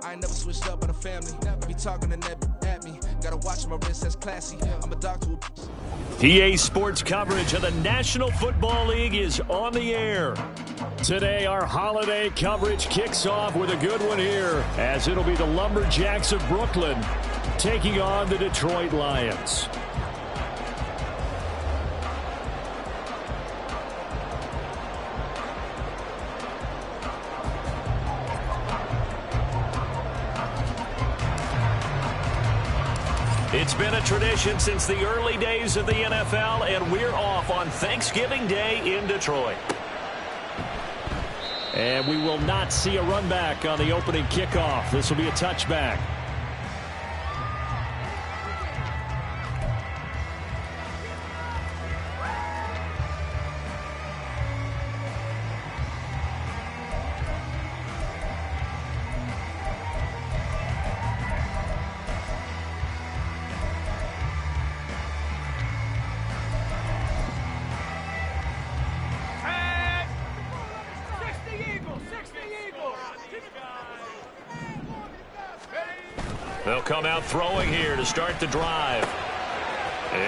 I ain't never switched up on the family. Be talking to that at me. Gotta watch my wrist, that's classy. I'm a doctor. PA Sports coverage of the National Football League is on the air. Today, our holiday coverage kicks off with a good one here, as it'll be the Lumberjacks of Brooklyn taking on the Detroit Lions. It's been a tradition since the early days of the NFL, and we're off on Thanksgiving Day in Detroit. And we will not see a run back on the opening kickoff. This will be a touchback. They'll come out throwing here to start the drive.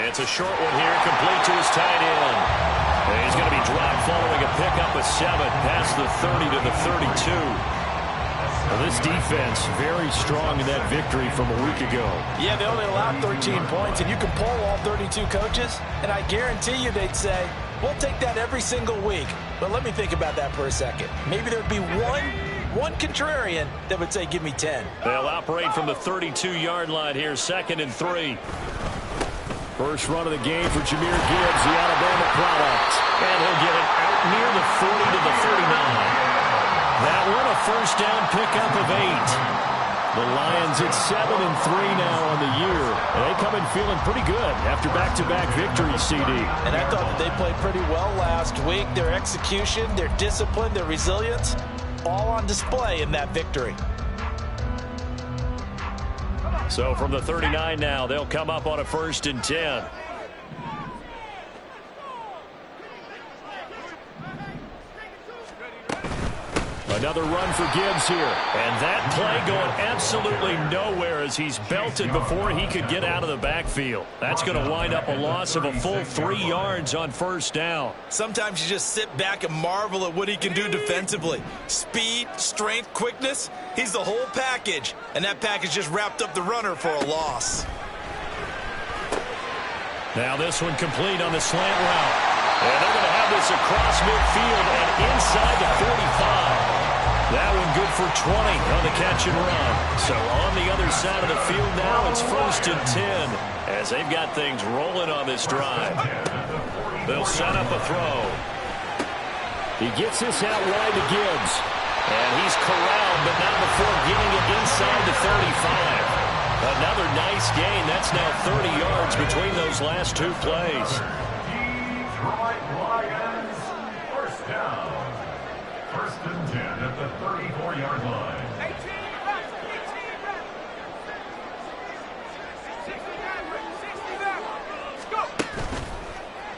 It's a short one here, complete to his tight end. And he's going to be dropped following a pickup of 7 past the 30 to the 32. Well, this defense very strong in that victory from a week ago. Yeah, they only allowed 13 points, and you can poll all 32 coaches, and I guarantee you they'd say, we'll take that every single week. But let me think about that for a second. Maybe there'd be one contrarian that would say, give me 10. They'll operate from the 32-yard line here, 2nd and 3. First run of the game for Jahmyr Gibbs, the Alabama product. And he'll get it out near the 40 to the 39. That one a first down pickup of 8. The Lions at 7 and 3 now on the year. And they come in feeling pretty good after back-to-back victories, CD. And I thought that they played pretty well last week. Their execution, their discipline, their resilience, all on display in that victory. So from the 39 now, they'll come up on a 1st and 10. Another run for Gibbs here. And that play going absolutely nowhere as he's belted before he could get out of the backfield. That's going to wind up a loss of a full 3 yards on 1st down. Sometimes you just sit back and marvel at what he can do defensively. Speed, strength, quickness, he's the whole package. And that package just wrapped up the runner for a loss. Now this one complete on the slant route. And they're going to have this across midfield and inside the 45. That one good for 20 on the catch and run. So on the other side of the field now, it's 1st and 10 as they've got things rolling on this drive. They'll set up a throw. He gets this out wide to Gibbs. And he's corralled, but not before getting it inside the 35. Another nice gain. That's now 30 yards between those last 2 plays. Detroit Lions, 1st down. 1st and 10 at the 34-yard line.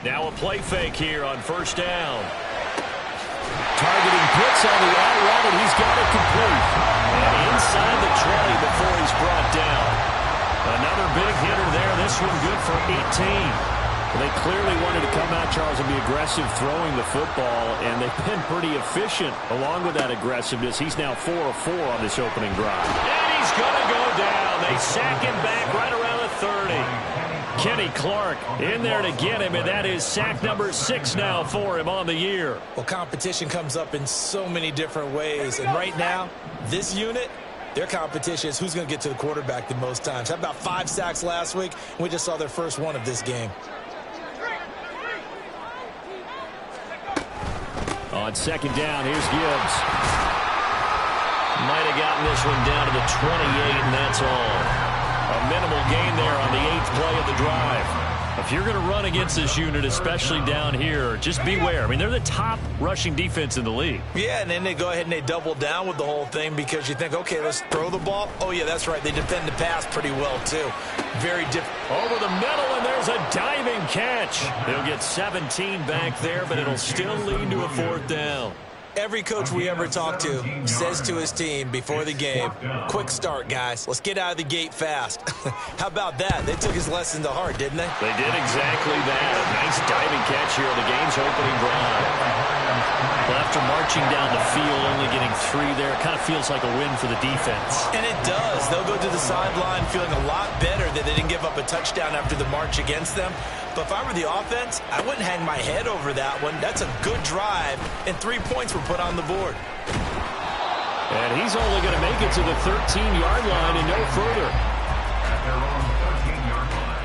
Now a play fake here on 1st down. Targeting Pitts on the out route, and he's got it complete. And inside the 20 before he's brought down. Another big hitter there. This one good for 18. They clearly wanted to come out, Charles, and be aggressive throwing the football, and they've been pretty efficient along with that aggressiveness. He's now 4 of 4 on this opening drive. And he's going to go down. They sack him back right around the 30. Kenny Clark in there to get him, and that is sack number 6 now for him on the year. Well, competition comes up in so many different ways, and right now, this unit, their competition is who's going to get to the quarterback the most times. How about 5 sacks last week? We just saw their first one of this game. On 2nd down, here's Gibbs. Might have gotten this one down to the 28, and that's all. A minimal gain there on the 8th play of the drive. If you're going to run against this unit, especially down here, just beware. I mean, they're the top rushing defense in the league. Yeah, and then they go ahead and they double down with the whole thing because you think, okay, let's throw the ball. Oh, yeah, that's right. They defend the pass pretty well, too. Very different. Over the middle, and there's a diving catch. They'll get 17 back there, but it'll still lead to a 4th down. Every coach we ever talk to says to his team before the game, quick start, guys. Let's get out of the gate fast. How about that? They took his lesson to heart, didn't they? They did exactly that. A nice diving catch here on the game's opening drive. Well, after marching down the field, only getting 3 there, it kind of feels like a win for the defense. And it does. They'll go to the sideline feeling a lot better that they didn't give up a touchdown after the march against them. But if I were the offense, I wouldn't hang my head over that one. That's a good drive, and 3 points were put on the board. And he's only going to make it to the 13-yard line and no further. At their own 13-yard line.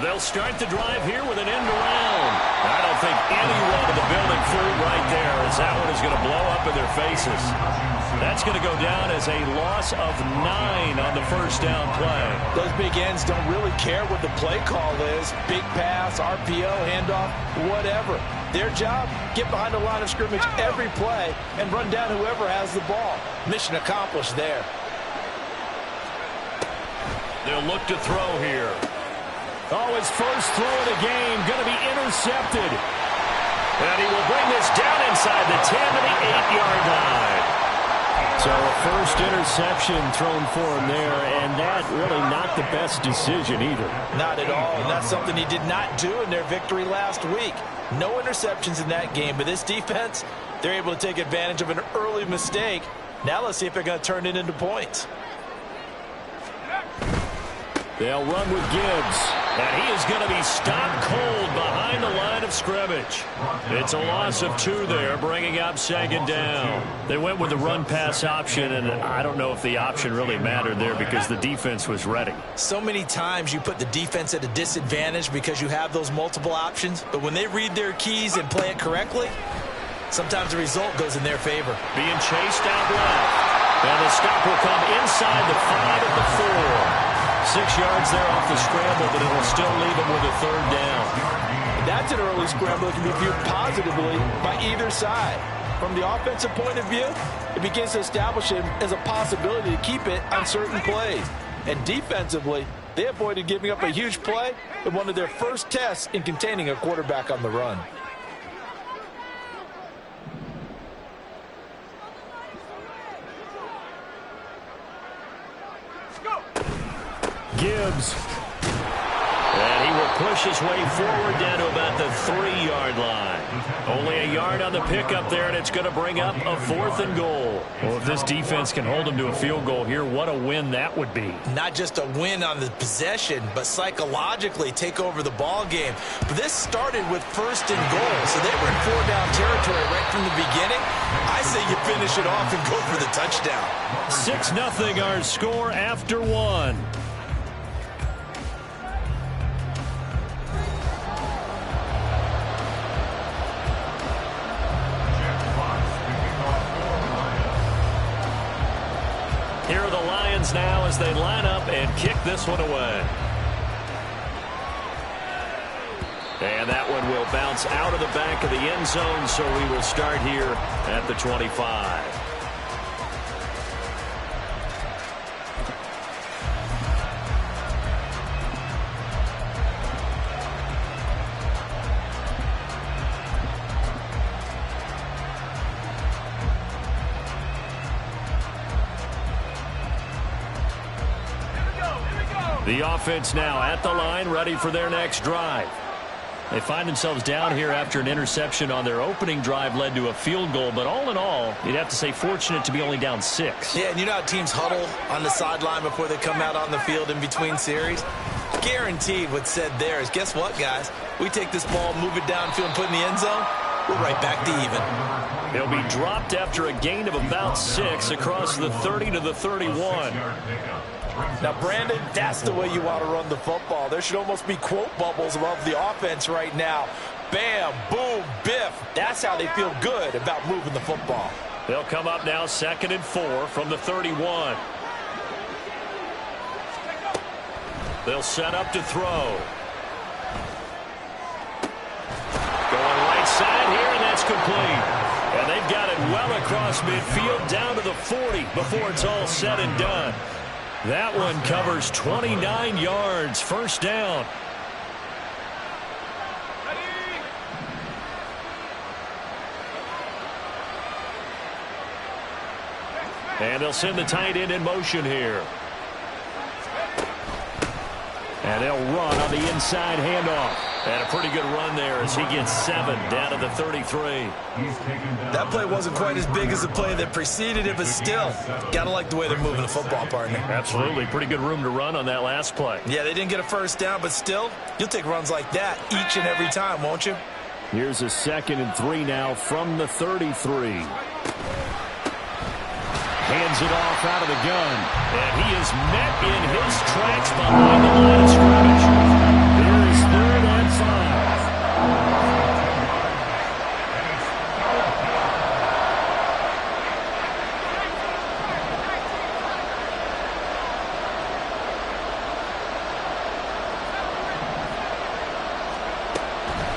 They'll start the drive here with an end around. I don't think anyone in the building fooled right there, as that one is going to blow up in their faces. That's going to go down as a loss of 9 on the first down play. Those big ends don't really care what the play call is. Big pass, RPO, handoff, whatever. Their job, get behind the line of scrimmage every play and run down whoever has the ball. Mission accomplished there. They'll look to throw here. Oh, his first throw of the game going to be intercepted. And he will bring this down inside the 10 to the 8-yard line. So a first interception thrown for him there, and that really not the best decision either. Not at all, and that's something he did not do in their victory last week. No interceptions in that game, but this defense, they're able to take advantage of an early mistake. Now let's see if they're going to turn it into points. They'll run with Gibbs, and he is going to be stopped cold behind the line of scrimmage. It's a loss of 2 there, bringing up 2nd down. They went with the run-pass option, and I don't know if the option really mattered there because the defense was ready. So many times you put the defense at a disadvantage because you have those multiple options, but when they read their keys and play it correctly, sometimes the result goes in their favor. Being chased out left, and the stop will come inside the 5 at the 4. 6 yards there off the scramble, but it'll still leave him with a 3rd down. That's an early scramble that can be viewed positively by either side. From the offensive point of view, it begins to establish him as a possibility to keep it on certain plays. And defensively, they avoided giving up a huge play in one of their first tests in containing a quarterback on the run. Gibbs. And he will push his way forward down to about the 3-yard line. Only a yard on the pickup there, and it's going to bring up a 4th and goal. Well, if this defense can hold him to a field goal here, what a win that would be. Not just a win on the possession, but psychologically take over the ball game. But this started with 1st and goal, so they were in 4-down territory right from the beginning. I say you finish it off and go for the touchdown. 6-0 our score after 1. Here are the Lions now as they line up and kick this one away. And that one will bounce out of the back of the end zone, so we will start here at the 25. The offense now at the line, ready for their next drive. They find themselves down here after an interception on their opening drive led to a field goal. But all in all, you'd have to say fortunate to be only down 6. Yeah, and you know how teams huddle on the sideline before they come out on the field in between series? Guaranteed what's said there is, guess what, guys? We take this ball, move it downfield, and put it in the end zone, we're right back to even. He'll be dropped after a gain of about 6 across the 30 to the 31. Now, Brandon, that's the way you want to run the football. There should almost be quote bubbles above the offense right now. Bam, boom, biff. That's how they feel good about moving the football. They'll come up now 2nd and 4 from the 31. They'll set up to throw. Going right side here, and that's complete. And they've got it well across midfield down to the 40 before it's all said and done. That one covers 29 yards. First down. And they'll send the tight end in motion here. And they'll run on the inside handoff. And a pretty good run there as he gets 7 down to the 33. That play wasn't quite as big as the play that preceded it, but still, gotta like the way they're moving the football, partner. Absolutely. Pretty good room to run on that last play. Yeah, they didn't get a first down, but still, you'll take runs like that each and every time, won't you? Here's a 2nd and 3 now from the 33. Hands it off out of the gun. And he is met in his tracks behind the line of scrimmage. Here is 3rd and 5.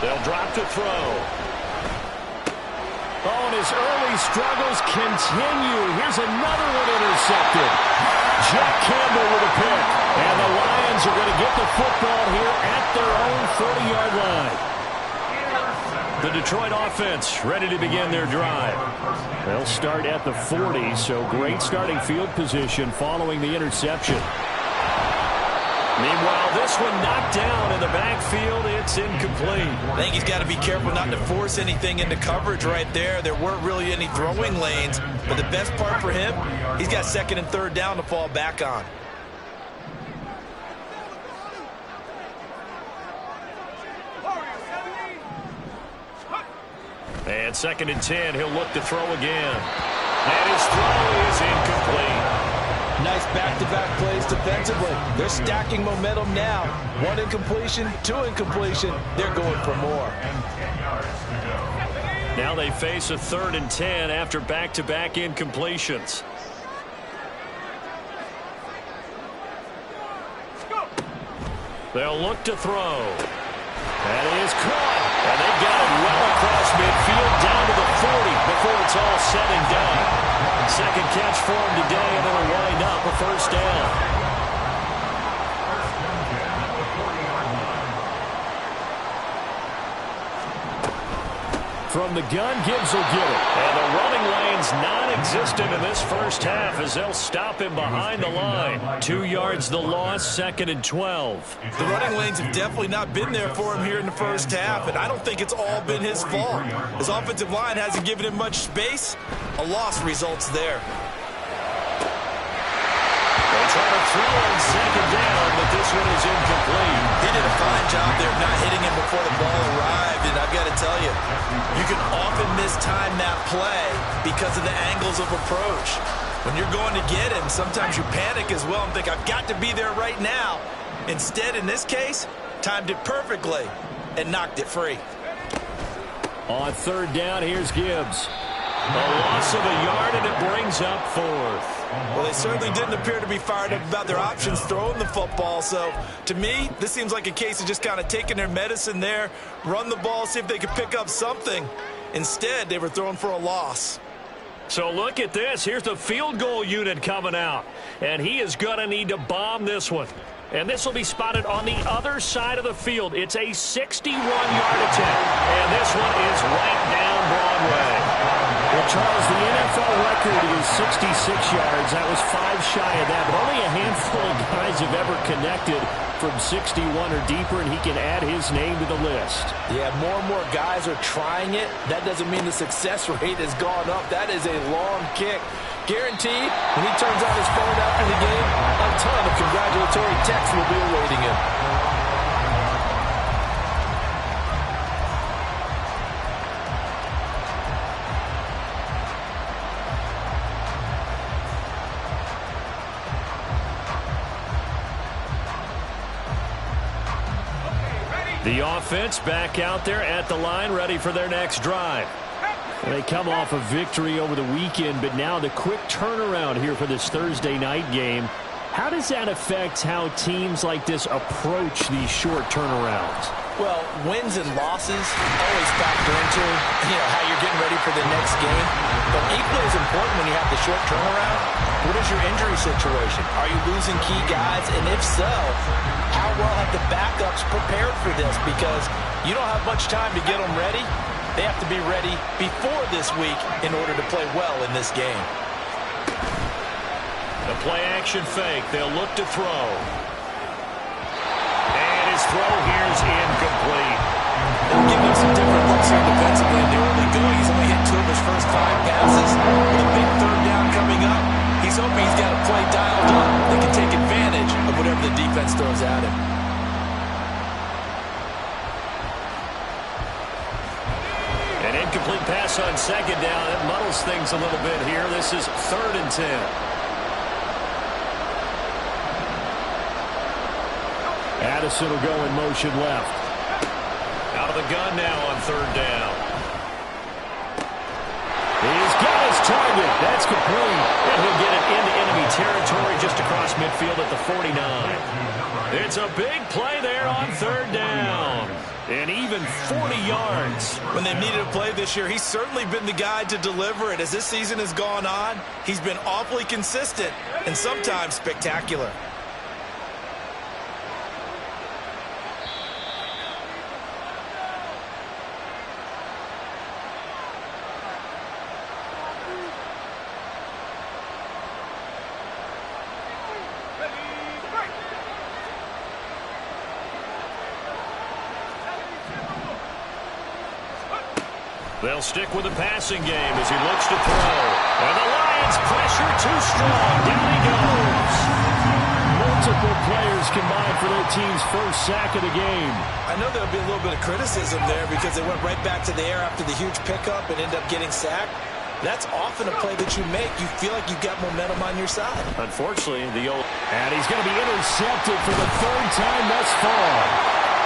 They'll drop to throw. Oh, and his early struggles continue. Here's another one intercepted. Jack Campbell with a pick. And the Lions are going to get the football here at their own 40-yard line. The Detroit offense ready to begin their drive. They'll start at the 40, so great starting field position following the interception. Meanwhile, this one knocked down in the backfield. It's incomplete. I think he's got to be careful not to force anything into coverage right there. There weren't really any throwing lanes, but the best part for him, he's got 2nd and 3rd down to fall back on. And 2nd and 10, he'll look to throw again. And his throw is incomplete. Nice back-to-back plays defensively. They're stacking momentum now. 1 incompletion, 2 incompletion. They're going for more. Now they face a 3rd and 10 after back-to-back incompletions. They'll look to throw. That is caught. And they got it well across midfield down to the 40 before it's all said and done. 2nd catch for him today, and it'll wind up a first down. From the gun, Gibbs will get it. And the running lane's non-existent in this first half as they'll stop him behind the line. 2 yards the loss, 2nd and 12. The running lanes have definitely not been there for him here in the first half, and I don't think it's all been his fault. His offensive line hasn't given him much space. A loss results there. They try to throw on 2nd down, but this one is incomplete. He did a fine job there of not hitting him before the ball arrived, and I've got to tell you, you can often mistime that play because of the angles of approach. When you're going to get him, sometimes you panic as well and think, I've got to be there right now. Instead, in this case, timed it perfectly and knocked it free. On 3rd down, here's Gibbs. A loss of a yard, and it brings up 4th. Well, they certainly didn't appear to be fired up about their options throwing the football. So, to me, this seems like a case of just kind of taking their medicine there, run the ball, see if they could pick up something. Instead, they were throwing for a loss. So look at this. Here's the field goal unit coming out. And he is going to need to bomb this one. And this will be spotted on the other side of the field. It's a 61-yard attempt. And this one is right down Broadway. Well, Charles, the NFL record is 66 yards. That was 5 shy of that. But only a handful of guys have ever connected from 61 or deeper, and he can add his name to the list. Yeah, more and more guys are trying it. That doesn't mean the success rate has gone up. That is a long kick. Guaranteed, when he turns on his phone after the game, a ton of congratulatory texts will be awaiting him. The offense back out there at the line, ready for their next drive. They come off a victory over the weekend, but now the quick turnaround here for this Thursday night game. How does that affect how teams like this approach these short turnarounds? Well, wins and losses always factor into how you're getting ready for the next game. But equally as important when you have the short turnaround, what is your injury situation? Are you losing key guys? And if so, how well have the backups prepared for this? Because you don't have much time to get them ready. They have to be ready before this week in order to play well in this game. The play-action fake. They'll look to throw. And his throw here is incomplete. They'll give him some different looks here defensively. In the early going, he's only hit 2 of his first 5 passes. With a big third down coming up, he's hoping he's got a play dialed up that can take advantage of whatever the defense throws at him. An incomplete pass on second down. It muddles things a little bit here. This is 3rd and 10. Addison will go in motion left. Out of the gun now on 3rd down. He's got his target. That's complete. And he'll get it into enemy territory just across midfield at the 49. It's a big play there on 3rd down. And even 40 yards. When they've needed a play this year, he's certainly been the guy to deliver it. As this season has gone on, he's been awfully consistent and sometimes spectacular. They'll stick with the passing game as he looks to throw. And the Lions pressure too strong. Down he goes. Multiple players combined for their team's first sack of the game. I know there'll be a little bit of criticism there because they went right back to the air after the huge pickup and end up getting sacked. That's often a play that you make. You feel like you've got momentum on your side. Unfortunately, and he's going to be intercepted for the 3rd time thus far.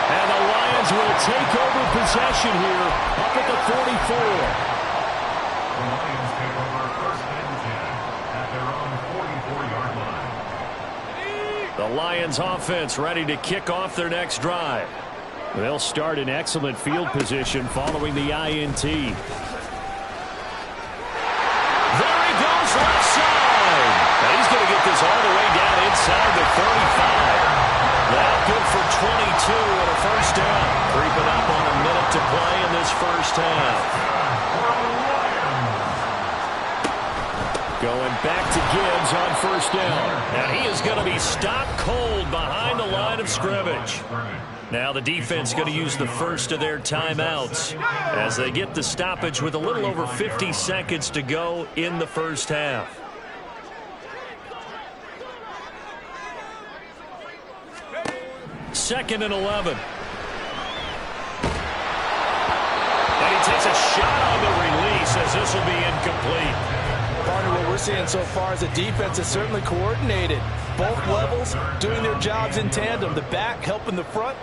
And the Lions will take over possession here up at the 44. The Lions take over 1st and 10 at their own 44-yard line. The Lions offense ready to kick off their next drive. They'll start in excellent field position following the INT. There he goes left side. And he's going to get this all the way down inside the 35. That good for 22 and a first down. Creeping up on a minute to play in this first half. Going back to Gibbs on 1st down. And he is going to be stopped cold behind the line of scrimmage. Now the defense going to use the first of their timeouts as they get the stoppage with a little over 50 seconds to go in the first half. Second and 11. And he takes a shot on the release as this will be incomplete. Partner, what we're seeing so far is the defense is certainly coordinated. Both levels doing their jobs in tandem. The back helping the front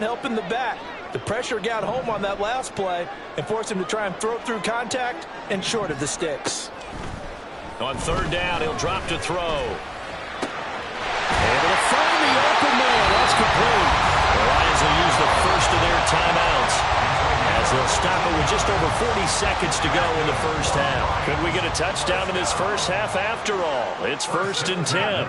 helping the back. The pressure got home on that last play and forced him to try and throw through contact and short of the sticks. On 3rd down, he'll drop to throw. Able to find the open man. That's complete. The Lions will use the first of their timeouts as they'll stop it with just over 40 seconds to go in the first half. Could we get a touchdown in this first half after all? It's 1st and 10.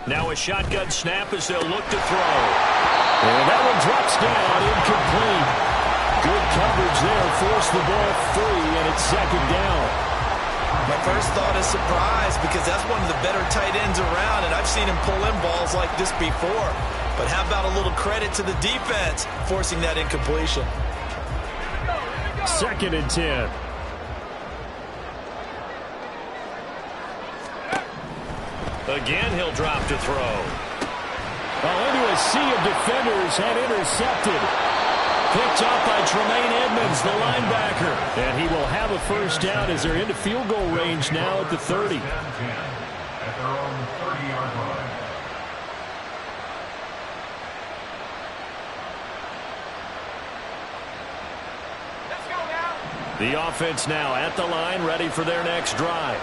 Now a shotgun snap as they'll look to throw. And that one drops down, incomplete. Good coverage there, forced the ball free, and it's 2nd down. My first thought is surprise because that's one of the better tight ends around, and I've seen him pull in balls like this before. But how about a little credit to the defense forcing that incompletion? 2nd and 10. Again, he'll drop to throw. Well, into a sea of defenders and intercepted. Picked off by Tremaine Edmonds, the linebacker. And he will have a first down as they're into field goal range now at the 30. At their own 30-yard line. The offense now at the line, ready for their next drive.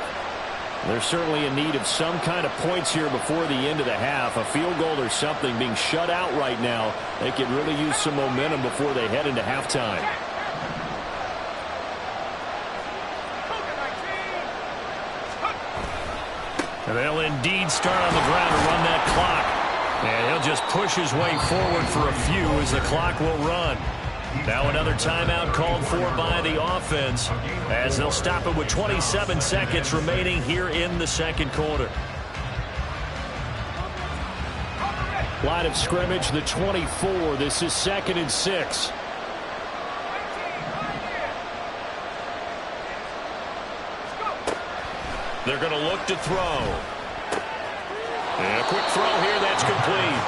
They're certainly in need of some kind of points here before the end of the half. A field goal or something, being shut out right now. They could really use some momentum before they head into halftime. And they'll indeed start on the ground to run that clock. And he'll just push his way forward for a few as the clock will run. Now another timeout called for by the offense as they'll stop it with 27 seconds remaining here in the second quarter. Line of scrimmage, the 24. This is 2nd and 6. They're going to look to throw. And a quick throw here, that's complete.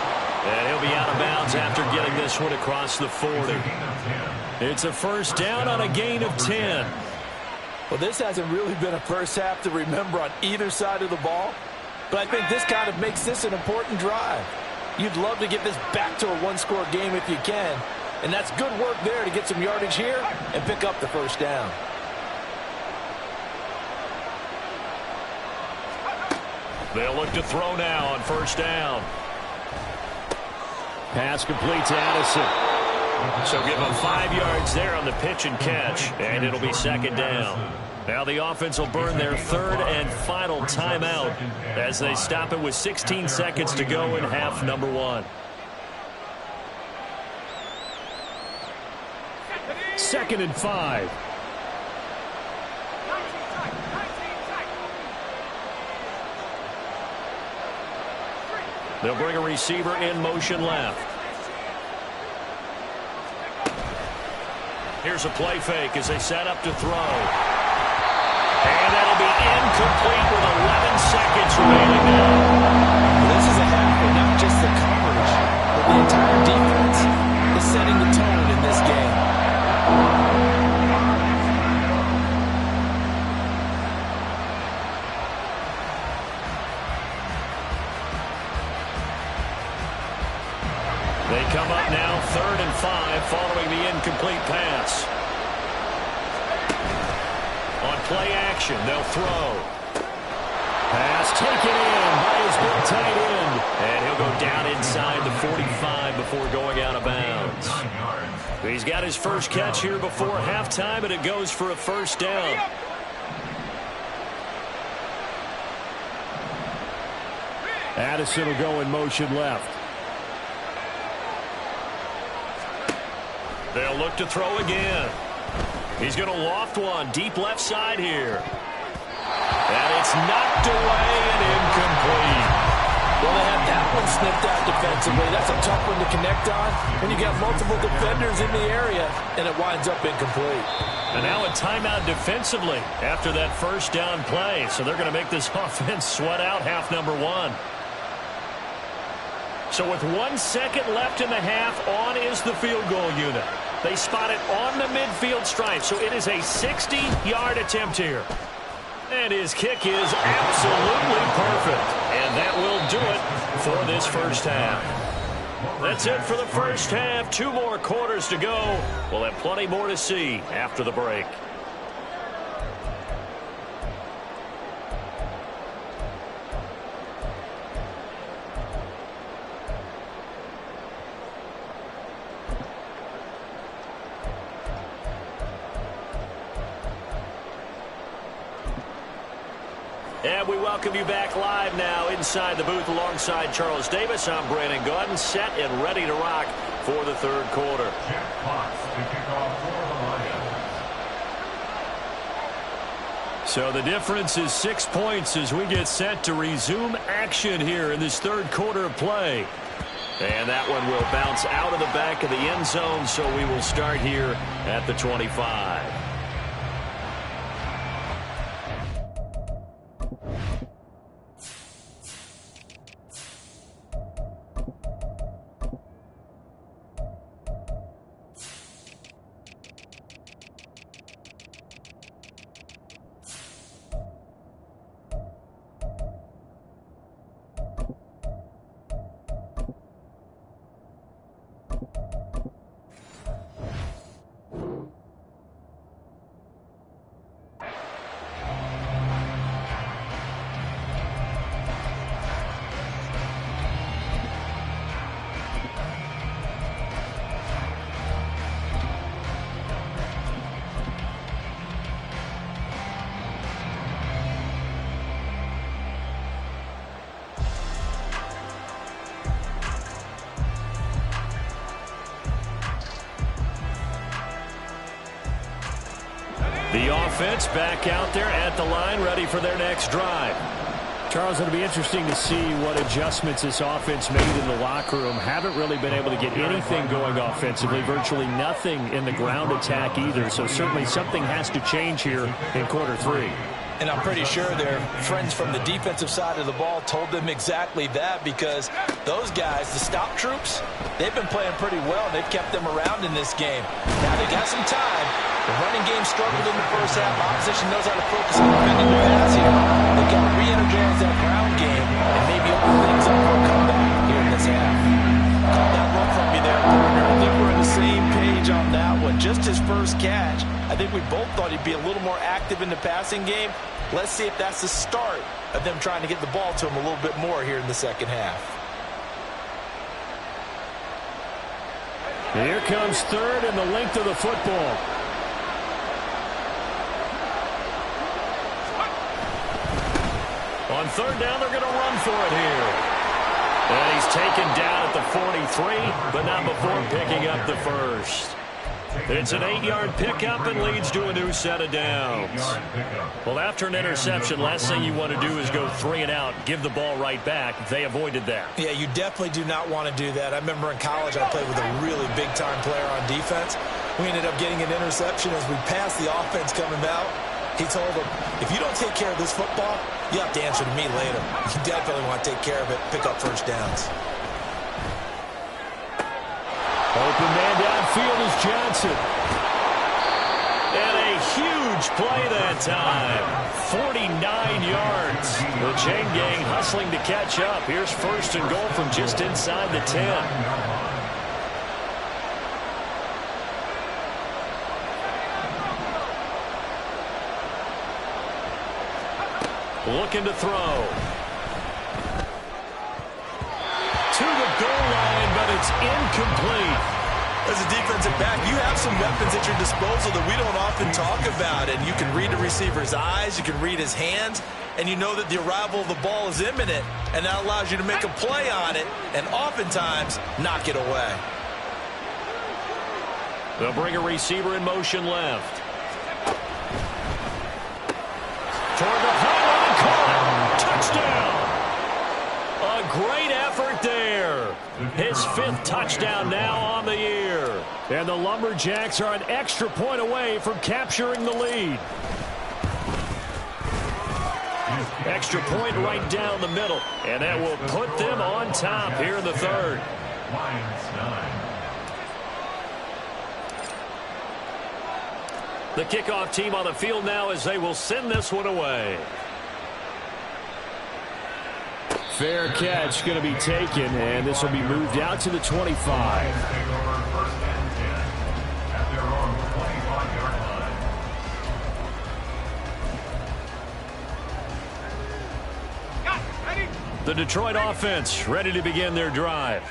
And he'll be out of bounds after getting this one across the 40. It's a first down on a gain of 10. Well, this hasn't really been a first half to remember on either side of the ball, but I think this kind of makes this an important drive. You'd love to get this back to a one-score game if you can, and that's good work there to get some yardage here and pick up the first down. They'll look to throw now on first down. Pass complete to Addison. So give him 5 yards there on the pitch and catch, and it'll be 2nd down. Now the offense will burn their 3rd and final timeout as they stop it with 16 seconds to go in half number 1. 2nd and 5. They'll bring a receiver in motion left. Here's a play fake as they set up to throw. And that'll be incomplete with 11 seconds remaining now. This is a half where not just the coverage, but the entire defense is setting the tone in this game. They come up now 3rd and 5 following the incomplete pass. On play action, they'll throw. Pass taken in by his big tight end. And he'll go down inside the 45 before going out of bounds. He's got his first catch here before halftime, and it goes for a first down. Addison will go in motion left. They'll look to throw again. He's going to loft one deep left side here. And it's knocked away and incomplete. Well, they had that one snipped out defensively. That's a tough one to connect on when you got multiple defenders in the area, and it winds up incomplete. And now a timeout defensively after that first down play. So they're going to make this offense sweat out half number 1. So with 1 second left in the half, on is the field goal unit. They spot it on the midfield stripe, so it is a 60-yard attempt here. And his kick is absolutely perfect. And that will do it for this first half. That's it for the first half. 2 more quarters to go. We'll have plenty more to see after the break. And we welcome you back live now inside the booth alongside Charles Davis. I'm Brandon Gaudin, set and ready to rock for the 3rd quarter. Jeff Potts to kick off for the Lions. So the difference is 6 points as we get set to resume action here in this 3rd quarter of play. And that one will bounce out of the back of the end zone, so we will start here at the 25. The offense back out there at the line, ready for their next drive. Charles, it'll be interesting to see what adjustments this offense made in the locker room. Haven't really been able to get anything going offensively, virtually nothing in the ground attack either. So certainly something has to change here in quarter three. And I'm pretty sure their friends from the defensive side of the ball told them exactly that, because those guys, the stop troops, they've been playing pretty well. They've kept them around in this game. Now they got some time. The running game struggled in the first half. Opposition knows how to focus on defending the pass here. They've got to re-energize that ground game and maybe open things up for a comeback here in this half. Call that run from me there, partner. I think we're on the same page on that one. Just his first catch. I think we both thought he'd be a little more active in the passing game. Let's see if that's the start of them trying to get the ball to him a little bit more here in the second half. Here comes third and the length of the football. On third down, they're going to run for it here. And he's taken down at the 43, but not before picking up the first. It's an 8-yard pickup and leads to a new set of downs. Well, after an interception, last thing you want to do is go 3 and out, give the ball right back. They avoided that. Yeah, you definitely do not want to do that. I remember in college I played with a really big-time player on defense. We ended up getting an interception as we passed the offense coming out. He told him, if you don't take care of this football, you have to answer to me later. You definitely want to take care of it, pick up first downs. Open man downfield is Johnson. And a huge play that time. 49 yards. The chain gang hustling to catch up. Here's first and goal from just inside the 10. Looking to throw. To the goal line, but it's incomplete. As a defensive back, you have some weapons at your disposal that we don't often talk about. And you can read the receiver's eyes, you can read his hands, and you know that the arrival of the ball is imminent. And that allows you to make a play on it and oftentimes knock it away. They'll bring a receiver in motion left. Toward the pylon, caught. Touchdown. A great effort there. His 5th touchdown now on the year. And the Lumberjacks are an extra point away from capturing the lead. Extra point right down the middle. And that will put them on top here in the third. Lions 9. The kickoff team on the field now as they will send this one away. Fair catch going to be taken, and this will be moved out to the 25. Take over first and 10 at their own 25-yard line. The Detroit offense ready to begin their drive.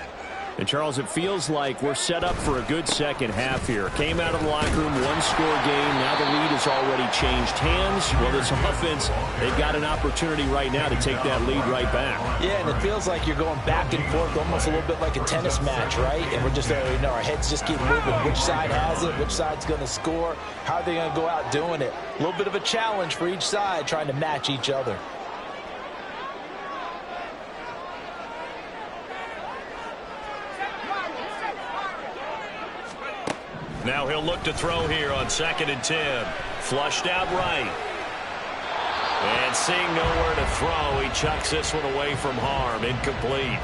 And, Charles, it feels like we're set up for a good second half here. Came out of the locker room, one-score game. Now the lead has already changed hands. Well, this offense, they've got an opportunity right now to take that lead right back. Yeah, and it feels like you're going back and forth, almost a little bit like a tennis match, right? And we're just there, our heads just keep moving. Which side has it? Which side's going to score? How are they going to go out doing it? A little bit of a challenge for each side, trying to match each other. Now he'll look to throw here on 2nd and 10. Flushed out right. And seeing nowhere to throw, he chucks this one away from harm. Incomplete.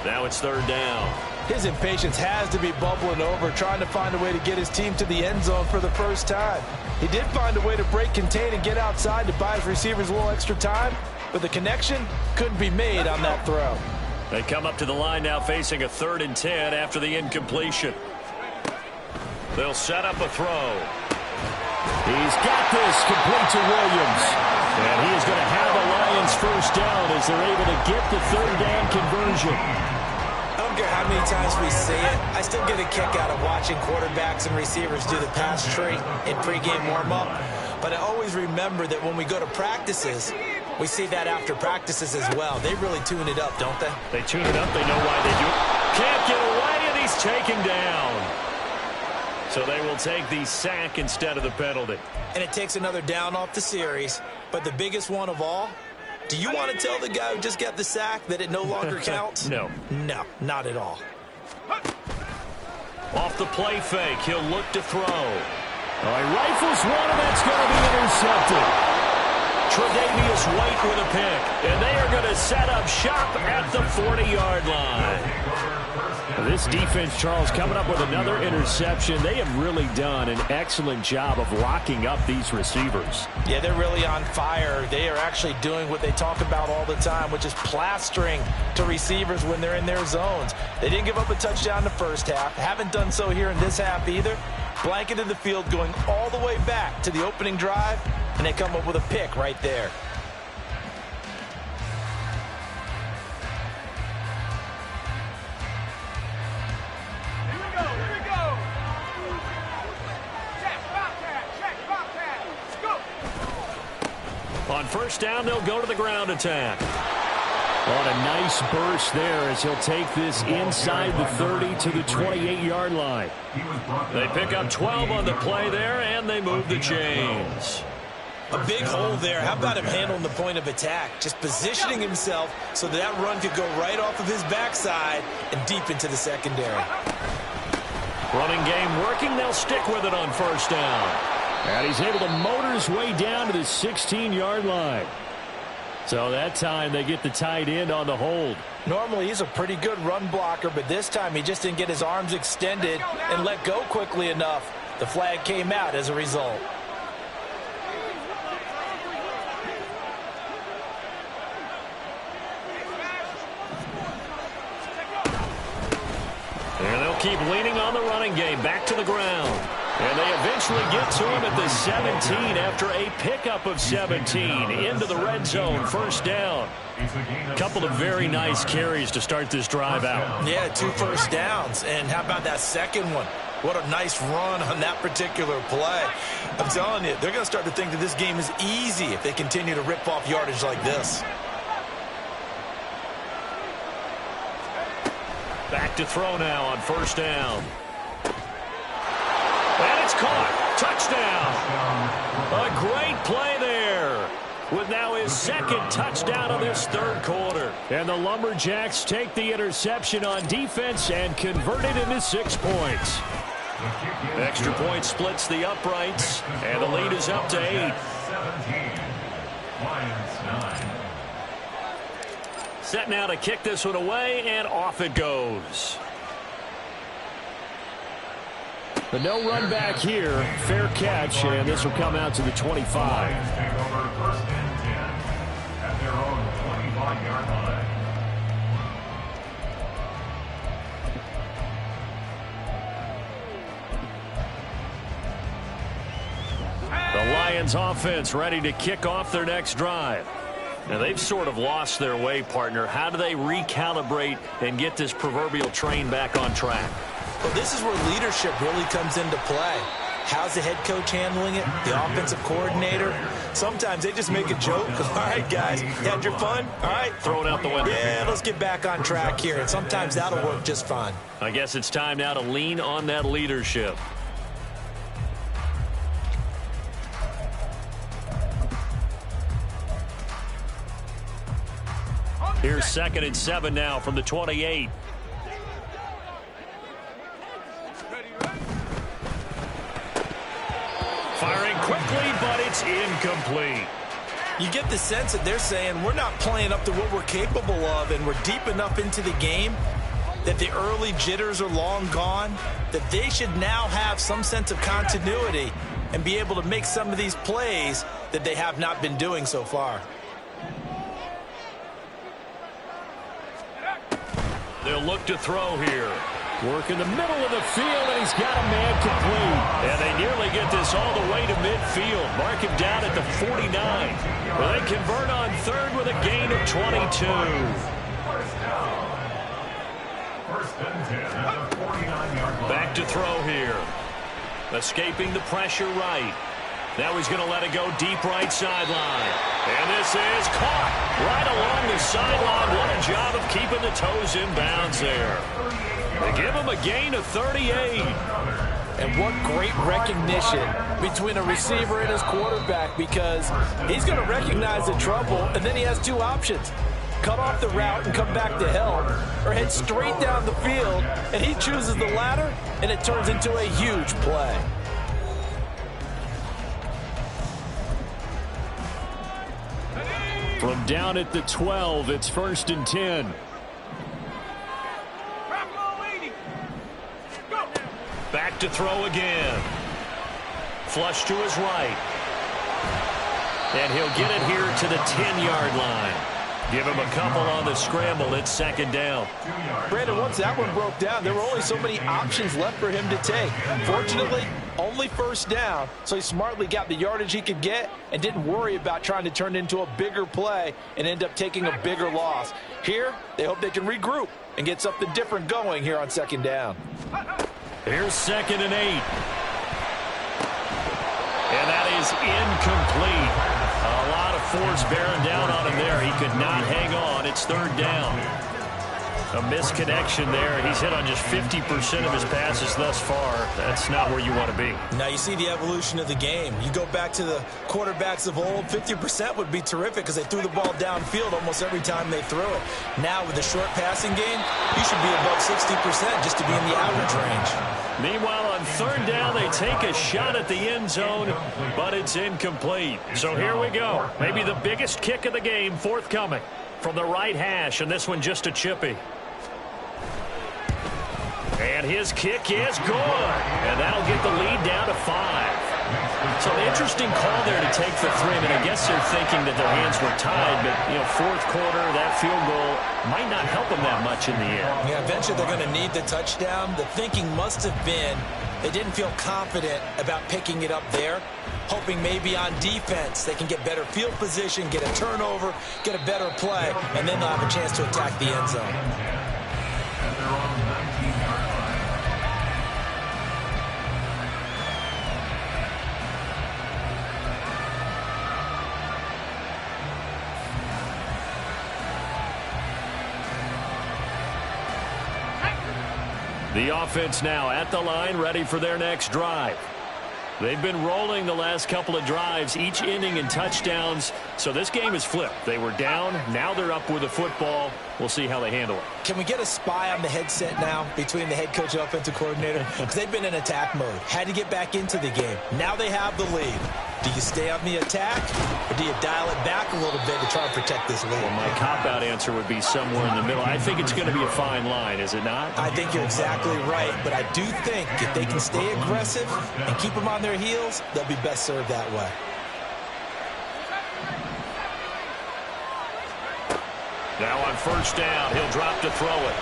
Now it's 3rd down. His impatience has to be bubbling over, trying to find a way to get his team to the end zone for the first time. He did find a way to break, contain, and get outside to buy his receivers a little extra time, but the connection couldn't be made on that throw. They come up to the line now facing a 3rd and 10 after the incompletion. They'll set up a throw. He's got this complete to Williams. And he is going to have the Lions first down as they're able to get the 3rd down conversion. I don't care how many times we see it. I still get a kick out of watching quarterbacks and receivers do the pass tree in pregame warm-up. But I always remember that when we go to practices, we see that after practices as well. They really tune it up, don't they? They tune it up. They know why they do it. Can't get away, and he's taken down. So they will take the sack instead of the penalty. And it takes another down off the series. But the biggest one of all, do you want to tell the guy who just got the sack that it no longer counts? No. No, not at all. Off the play fake, he'll look to throw. He rifles one, and that's going to be intercepted. Tre'Davious White with a pick, and they are going to set up shop at the 40-yard line. This defense, Charles, coming up with another interception. They have really done an excellent job of locking up these receivers. Yeah, they're really on fire. They are actually doing what they talk about all the time, which is plastering to receivers when they're in their zones. They didn't give up a touchdown in the first half. Haven't done so here in this half either. Blanketed the field going all the way back to the opening drive, and they come up with a pick right there. On first down, they'll go to the ground attack. On a nice burst there as he'll take this inside the 30 to the 28-yard line. They pick up 12 on the play there, and they move the chains. A big hole there. How about him handling the point of attack? Just positioning himself so that run could go right off of his backside and deep into the secondary. Running game working. They'll stick with it on first down. And he's able to motor his way down to the 16-yard line. So that time they get the tight end on the hold. Normally he's a pretty good run blocker, but this time he just didn't get his arms extended and let go quickly enough. The flag came out as a result. And they'll keep leaning on the running game. Back to the ground. And they eventually get to him at the 17 after a pickup of 17 into the red zone. First down. A couple of very nice carries to start this drive out. Yeah, 2 first downs. And how about that second one? What a nice run on that particular play. I'm telling you, they're going to start to think that this game is easy if they continue to rip off yardage like this. Back to throw now on first down. And it's caught. Touchdown. A great play there. With now his second touchdown of this third quarter. And the Lumberjacks take the interception on defense and convert it into 6 points. Extra point splits the uprights. And the lead is up to 8. 17. Lions 9. Set now to kick this one away, and off it goes. But no run back here. Fair catch, and this will come out to the 25. Lions take over first and 10 at their own 25-yard line. The Lions offense ready to kick off their next drive. Now, they've sort of lost their way, partner. How do they recalibrate and get this proverbial train back on track? Well, this is where leadership really comes into play. How's the head coach handling it? The offensive coordinator? Sometimes they just make a joke. All right, guys, you had your fun? All right. Throw it out the window. Yeah, let's get back on track here. And sometimes that'll work just fine. I guess it's time now to lean on that leadership. Here's 2nd and 7 now from the 28. Firing quickly, but it's incomplete. You get the sense that they're saying we're not playing up to what we're capable of, and we're deep enough into the game that the early jitters are long gone, that they should now have some sense of continuity and be able to make some of these plays that they have not been doing so far. They'll look to throw here. Work in the middle of the field, and he's got a man complete. And they nearly get this all the way to midfield. Mark him down at the 49. Well, they convert on third with a gain of 22. First and 10 at the 49-yard line. Back to throw here. Escaping the pressure right. Now he's going to let it go deep right sideline. And this is caught right along the sideline. What a job of keeping the toes in bounds there. They give him a gain of 38. And what great recognition between a receiver and his quarterback, because he's going to recognize the trouble, and then he has two options. Cut off the route and come back to help, or head straight down the field, and he chooses the latter, and it turns into a huge play. From down at the 12, it's 1st and 10. Back to throw again. Flush to his right. And he'll get it here to the 10-yard line. Give him a couple on the scramble. It's 2nd down. Brandon, once that one broke down, there were only so many options left for him to take. Fortunately, only 1st down, so he smartly got the yardage he could get and didn't worry about trying to turn it into a bigger play and end up taking a bigger loss. Here, they hope they can regroup and get something different going here on 2nd down. Here's 2nd and 8. And that is incomplete. A lot of force bearing down on him there. He could not hang on. It's 3rd down. A misconnection there. He's hit on just 50% of his passes thus far. That's not where you want to be. Now you see the evolution of the game. You go back to the quarterbacks of old, 50% would be terrific because they threw the ball downfield almost every time they threw it. Now with the short passing game, you should be above 60% just to be in the average range. Meanwhile, on 3rd down, they take a shot at the end zone, but it's incomplete. So here we go. Maybe the biggest kick of the game forthcoming from the right hash, and this one just a chippy. And his kick is good. And that'll get the lead down to 5. So an interesting call there to take the 3. I mean, I guess they're thinking that their hands were tied, but, 4th quarter, that field goal might not help them that much in the end. Yeah, eventually they're going to need the touchdown. The thinking must have been they didn't feel confident about picking it up there, hoping maybe on defense they can get better field position, get a turnover, get a better play, and then they'll have a chance to attack the end zone. And they're on the 19-yard line. The offense now at the line, ready for their next drive. They've been rolling the last couple of drives, each ending in touchdowns. So this game is flipped. They were down. Now they're up with the football. We'll see how they handle it. Can we get a spy on the headset now between the head coach and offensive coordinator? Because they've been in attack mode. Had to get back into the game. Now they have the lead. Do you stay on the attack, or do you dial it back a little bit to try and protect this lead? Well, my cop-out answer would be somewhere in the middle. I think it's going to be a fine line, is it not? I think you're exactly right, but I do think if they can stay aggressive and keep them on their heels, they'll be best served that way. Now on 1st down, he'll drop to throw it.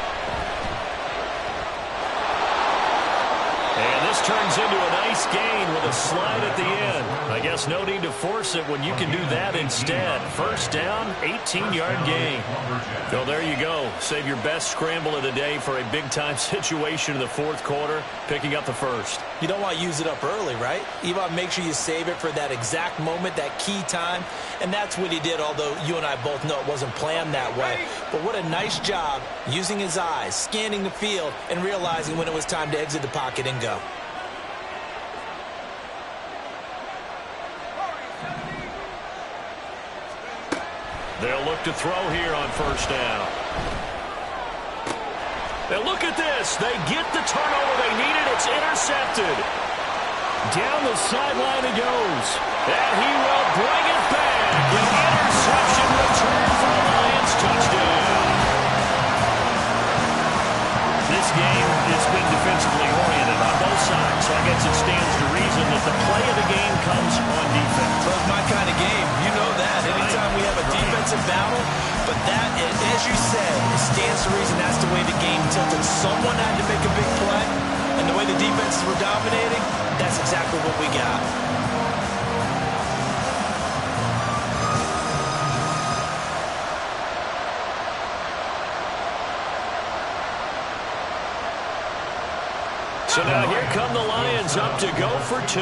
And this turns into a nice gain with a slide at the end. I guess no need to force it when you can do that instead. 1st down, 18-yard gain. So there you go. Save your best scramble of the day for a big-time situation in the 4th quarter, picking up the 1st. You don't want to use it up early, right? You want to make sure you save it for that exact moment, that key time. And that's what he did, although you and I both know it wasn't planned that way. But what a nice job using his eyes, scanning the field, and realizing when it was time to exit the pocket and go. They'll look to throw here on 1st down. And look at this. They get the turnover they needed. It's intercepted. Down the sideline he goes. And he will bring it back. An interception return for the Lions. Touchdown. This game has been defensively oriented on both sides. So I guess it stands to reason that the play of the game comes on defense. So it's my kind of game. You know that. Anytime we have a defensive battle, but that, as you said, it stands to reason that's the way the game tilted. Someone had to make a big play, and the way the defenses were dominating, that's exactly what we got. So now here come the Lions up to go for 2.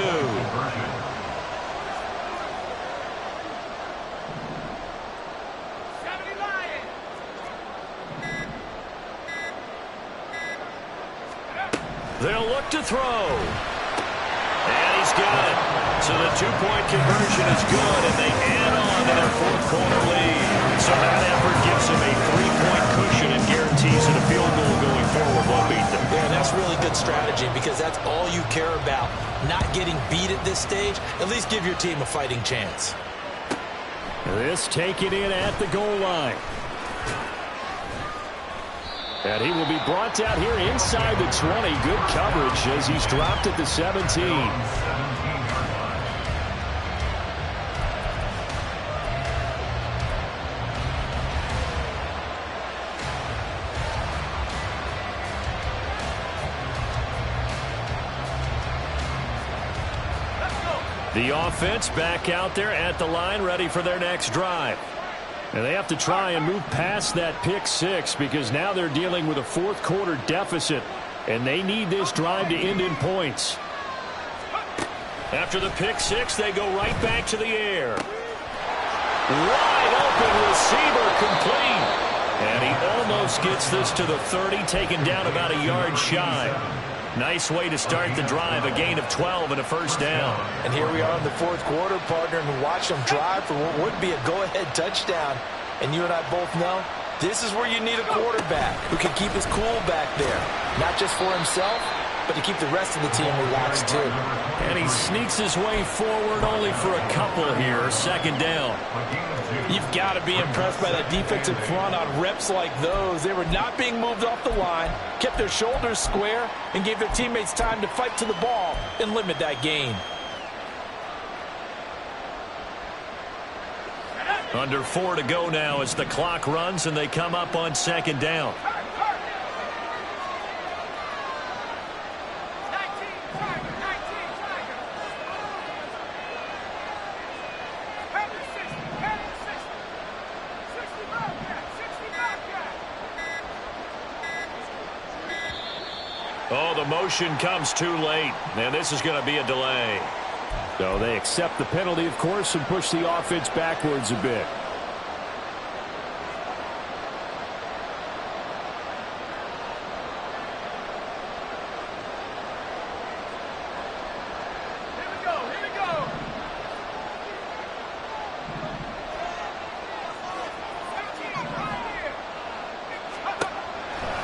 They'll look to throw. And he's got it. So the two-point conversion is good, and they add on to their fourth-quarter lead. So that effort gives them a three-point cushion and guarantees that a field goal going forward won't beat them. Yeah, and that's really good strategy because that's all you care about. Not getting beat at this stage, at least give your team a fighting chance. This taken in at the goal line. And he will be brought down here inside the 20. Good coverage as he's dropped at the 17. The offense back out there at the line, ready for their next drive. And they have to try and move past that pick six because now they're dealing with a fourth-quarter deficit, and they need this drive to end in points. After the pick six, they go right back to the air. Wide open receiver complete. And he almost gets this to the 30, taken down about a yard shy. Nice way to start the drive, a gain of 12 and a first down. And here we are in the fourth quarter, partner, and watch them drive for what would be a go-ahead touchdown. And you and I both know this is where you need a quarterback who can keep his cool back there, not just for himself, but to keep the rest of the team relaxed too. And he sneaks his way forward only for a couple here, second down. You've got to be impressed by that defensive front on reps like those. They were not being moved off the line, kept their shoulders square, and gave their teammates time to fight to the ball and limit that gain. Under 4 to go now as the clock runs and they come up on second down. Oh, the motion comes too late, and this is going to be a delay. So they accept the penalty, of course, and push the offense backwards a bit.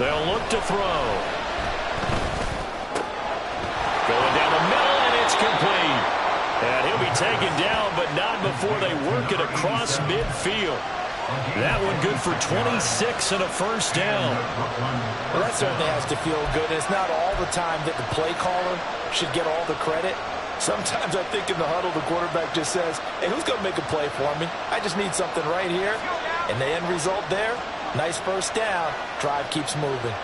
They'll look to throw. Going down the middle, and it's complete. And he'll be taken down, but not before they work it across midfield. That one good for 26 and a first down. Well, that certainly has to feel good. It's not all the time that the play caller should get all the credit. Sometimes I think in the huddle, the quarterback just says, hey, who's going to make a play for me? I just need something right here. And the end result there, nice first down. Drive keeps moving.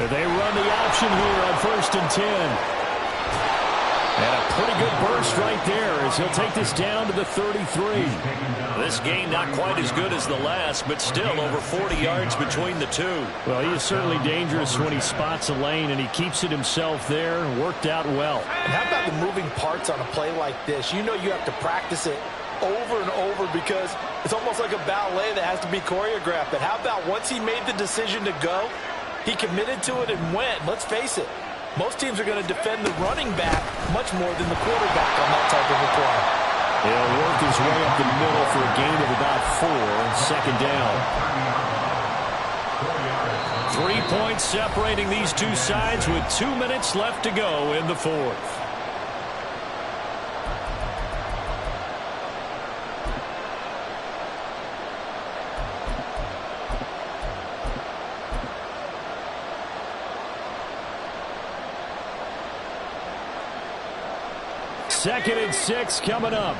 They run the option here on 1st and 10. And a pretty good burst right there as he'll take this down to the 33. This gain not quite as good as the last, but still over 40 yards between the two. Well, he is certainly dangerous when he spots a lane, and he keeps it himself there. Worked out well. And how about the moving parts on a play like this? You know you have to practice it over and over because it's almost like a ballet that has to be choreographed. But how about once he made the decision to go, he committed to it and went. Let's face it, most teams are going to defend the running back much more than the quarterback on that type of a play. He'll work his way up the middle for a gain of about 4, second down. 3 points separating these two sides with 2 minutes left to go in the fourth. Second and 6 coming up.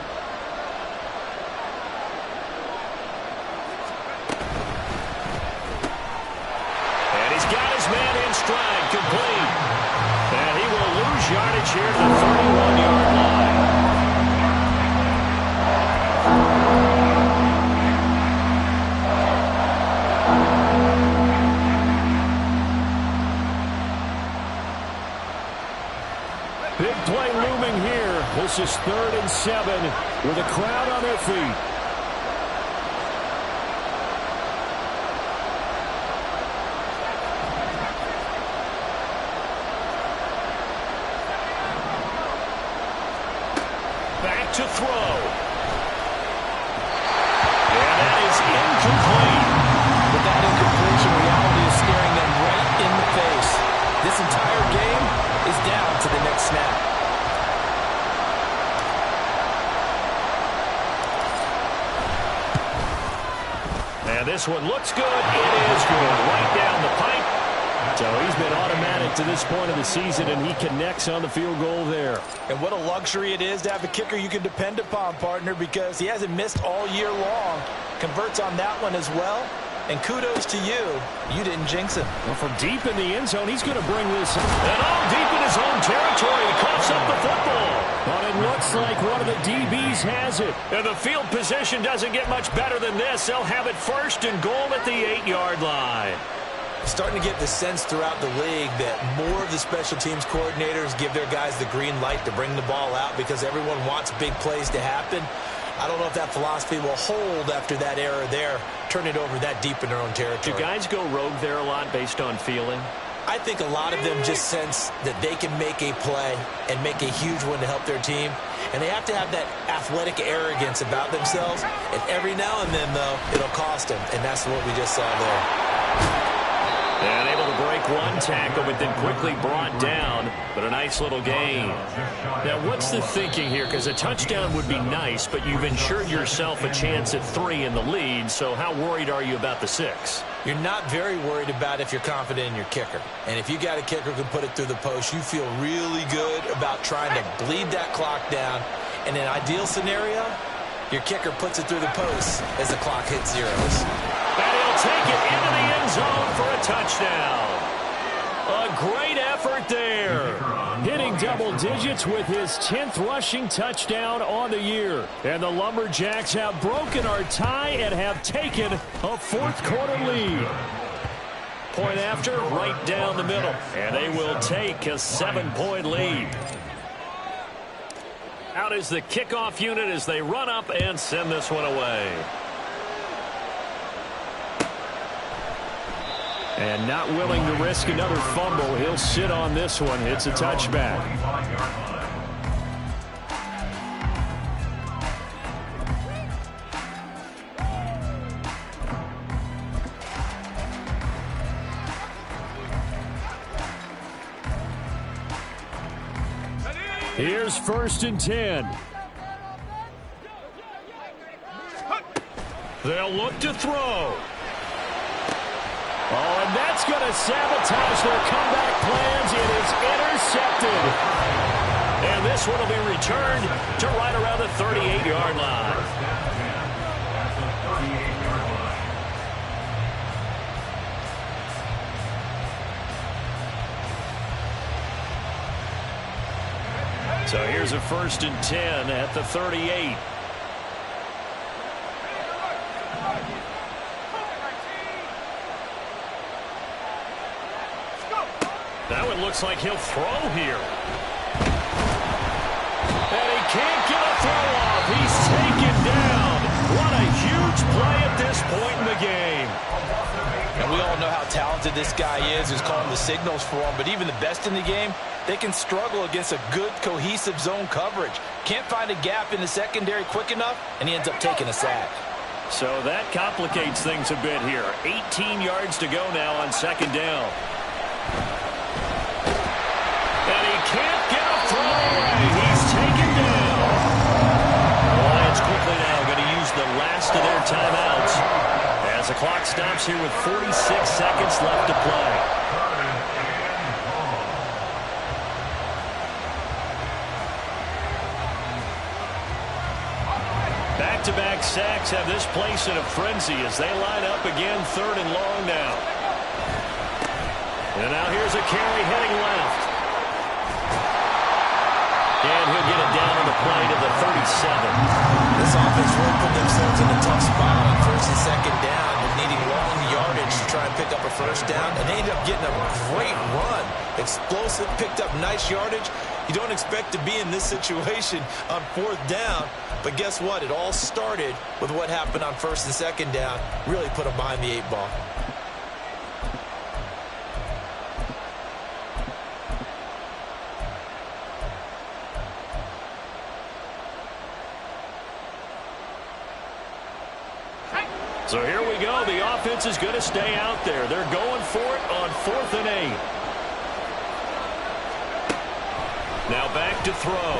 And he's got his man in stride, complete. And he will lose yardage here to the 31-yard line. This is 3rd and 7 with a crowd on their feet. Back to throw. And that is incomplete. With that incompletion, reality is staring them right in the face. This entire game is down to the next snap. And this one looks good. It is good. Right down the pipe. So he's been automatic to this point of the season, and he connects on the field goal there. And what a luxury it is to have a kicker you can depend upon, partner, because he hasn't missed all year long. Converts on that one as well. And kudos to you. You didn't jinx him. Well, from deep in the end zone, he's going to bring this in. And all deep in his own territory. He coughs up the football. But it looks like one of the DBs has it. And the field position doesn't get much better than this. They'll have it 1st and goal at the 8-yard line. Starting to get the sense throughout the league that more of the special teams coordinators give their guys the green light to bring the ball out because everyone wants big plays to happen. I don't know if that philosophy will hold after that error there. Turn it over that deep in their own territory. Do guys go rogue there a lot based on feeling? I think a lot of them just sense that they can make a play and make a huge one to help their team. And they have to have that athletic arrogance about themselves. And every now and then, though, it'll cost them. And that's what we just saw there. And able to break one tackle, but then quickly brought down. But a nice little gain. Now, what's the thinking here? Because a touchdown would be nice, but you've ensured yourself a chance at 3 in the lead. So how worried are you about the 6? You're not very worried about if you're confident in your kicker. And if you got a kicker who can put it through the post, you feel really good about trying to bleed that clock down. In an ideal scenario, your kicker puts it through the post as the clock hits zeros. And he'll take it into the end zone for a touchdown. A great effort there. Hitting double digits with his 10th rushing touchdown on the year. And the Lumberjacks have broken our tie and have taken a 4th quarter lead. Point after, right down the middle. And they will take a 7-point lead. Out is the kickoff unit as they run up and send this one away. And not willing to risk another fumble, he'll sit on this one. It's a touchback. Here's 1st and 10. They'll look to throw. Oh, and that's going to sabotage their comeback plans. It is intercepted. And this one will be returned to right around the 38-yard line. So here's a 1st and 10 at the 38. That one looks like he'll throw here. And he can't get a throw off. He's taken down. What a huge play at this point in the game. And we all know how talented this guy is who's calling the signals for him. But even the best in the game, they can struggle against a good, cohesive zone coverage. Can't find a gap in the secondary quick enough, and he ends up taking a sack. So that complicates things a bit here. 18 yards to go now on 2nd down. And he can't get a throw away. He's taken down. The Lions quickly now going to use the last of their timeouts as the clock stops here with 46 seconds left to play. Back-to-back sacks have this place in a frenzy as they line up again 3rd and long now. And now here's a carry heading left. And he'll get it down on the play to the 37. This offense really put themselves in a tough spot on 1st and 2nd down, but needing long yardage to try and pick up a 1st down. And they ended up getting a great run Explosive, picked up nice yardage. You don't expect to be in this situation on 4th down, but guess what? It all started with what happened on 1st and 2nd down. Really put them behind the 8 ball. So here we go. The offense is going to stay out there. They're going for it on 4th and 8. Now back to throw.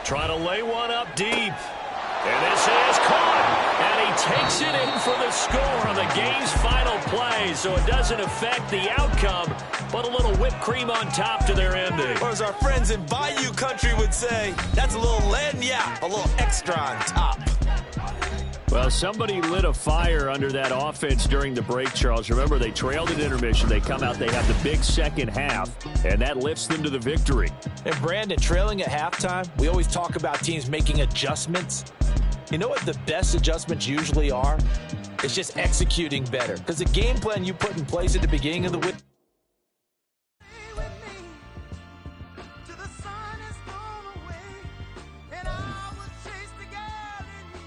Trying to lay one up deep. And this is caught. And he takes it in for the score on the game's final play. So it doesn't affect the outcome, but a little whipped cream on top to their ending. Or as our friends in Bayou Country would say, that's a little lagniappe, a little extra on top. Well, somebody lit a fire under that offense during the break, Charles. Remember, they trailed at intermission. They come out, they have the big second half, and that lifts them to the victory. And Brandon, trailing at halftime, we always talk about teams making adjustments. You know what the best adjustments usually are? It's just executing better. Because the game plan you put in place at the beginning of the week